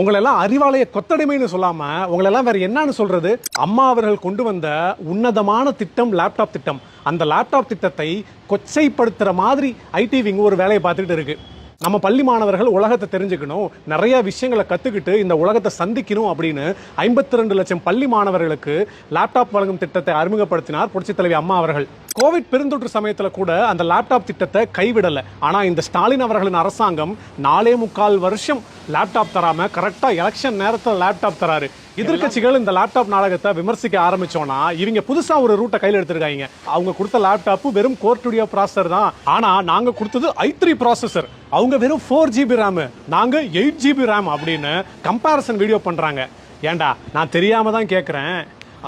உங்களெல்லாம் அறிவாலய கொத்தடிமைன்னு சொல்லாம உங்களெல்லாம் வேற என்னன்னு சொல்றது? அம்மா அவர்கள் கொண்டு வந்த உன்னதமான திட்டம் லேப்டாப் திட்டம். அந்த லேப்டாப் திட்டத்தை கொச்சைப்படுத்துற மாதிரி ஐடி விங் ஒரு வேலையை பார்த்துட்டு இருக்கு. நம்ம பள்ளி மாணவர்கள் உலகத்தை தெரிஞ்சுக்கணும், நிறைய விஷயங்களை கத்துக்கிட்டு இந்த உலகத்தை சந்திக்கணும் அப்படின்னு 52 லட்சம் பள்ளி மாணவர்களுக்கு லேப்டாப் வழங்கும் திட்டத்தை அறிமுகப்படுத்தினார் புரட்சித் தலைவி அம்மா அவர்கள். கோவிட் பெருந்தொற்று சமயத்துல கூட அந்த லேப்டாப் திட்டத்தை கைவிடல. ஆனா இந்த ஸ்டாலின் அவர்களின் அரசாங்கம் 4.25 வருஷம் லேப்டாப் தராம கரெக்டா எலெக்ஷன் நேரத்தில் லேப்டாப் தராரு. எதிர்கட்சிகள் இந்த லேப்டாப் நாடகத்தை விமர்சிக்க ஆரம்பிச்சோம்னா இவங்க புதுசா ஒரு ரூட்டை கையில் எடுத்திருக்காங்க. அவங்க கொடுத்த லேப்டாப் வெறும் கோர் ஸ்டுடியோ ப்ராசஸர் தான். ஆனா நாங்க கொடுத்தது i3 ப்ராசஸர். அவங்க வெறும் 4GB ரேம், நாங்க 8GB ரேம் அப்படின்னு கம்பேரிசன் வீடியோ பண்றாங்க. ஏண்டா நான் தெரியாம தான் கேட்கிறேன்,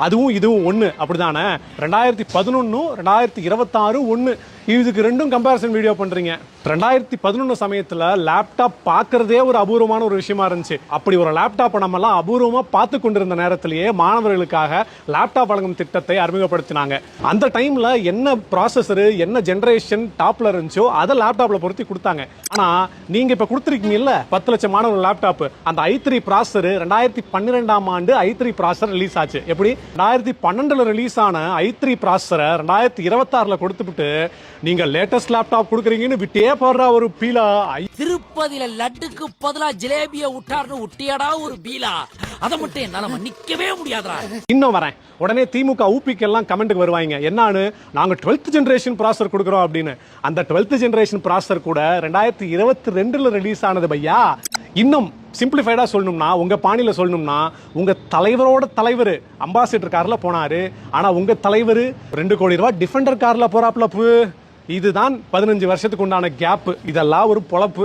அதுவும் இதுவும் ஒன்று அப்படிதானே? 2011 2026 ஒன்று, இதுக்கு ரெண்டும் கம்பேரிசன் வீடியோ பண்றீங்க. 2011 சமயத்துல லேப்டாப் பார்க்கறதே ஒரு அபூர்வமான ஒரு விஷயமா இருந்துச்சு. அப்படி ஒரு லேப்டாப்பை நம்ம எல்லாம் அபூர்வமா பார்த்து கொண்டிருந்த நேரத்திலேயே மாணவர்களுக்காக லேப்டாப் வழங்கும் திட்டத்தை அறிமுகப்படுத்தினாங்க. அந்த டைம்ல என்ன ப்ராசஸர் என்ன ஜெனரேஷன் டாப்ல இருந்துச்சோ அதை லேப்டாப்ல பொருத்தி கொடுத்தாங்க. ஆனா நீங்க இப்ப கொடுத்துருக்கீங்கல்ல 10 லட்சம் மாணவர் லேப்டாப், அந்த i3 ப்ராசஸர் 2012ஆம் ஆண்டு i3 ப்ராசஸர் ரிலீஸ் ஆச்சு. எப்படி 2012ல ரிலீஸ் ஆன i3 ப்ராசஸரை 2026ல கொடுத்துட்டு நீங்க லேட்டஸ்ட் லேப்டாப் கொடுக்குறீங்கன்னு விட்டே போடுற ஒரு பீலா. திருப்பதியில லட்டுக்கு பதிலா ஜிலேபிய விட்டார்னு விட்டியாடா ஒரு பீலா. அதை மட்டும் என்னால மன்னிக்கவே முடியாதா. இன்னும் வரேன், உடனே திமுக ஊபிக்கு எல்லாம் கமெண்ட்டுக்கு வருவாங்க, என்னன்னு நாங்க 12th ஜெனரேஷன் ப்ராசஸர் கொடுக்குறோம் அப்படின்னு. அந்த 12th ஜெனரேஷன் ப்ராசஸர் கூட 2022ல ரிலீஸ் ஆனது பையா. இன்னும் சிம்பிளிஃபைடா சொல்லணும்னா, உங்க பாணியில சொல்லணும்னா, உங்க தலைவரோட தலைவர் அம்பாசிடர் கார்ல போனாரு, ஆனா உங்க தலைவர் 2 கோடி ரூபாய் டிஃபெண்டர் கார்ல போறாப்ல. இதுதான் 15 வருஷத்துக்கு உண்டான கேப். இதெல்லாம் ஒரு பொழப்பு.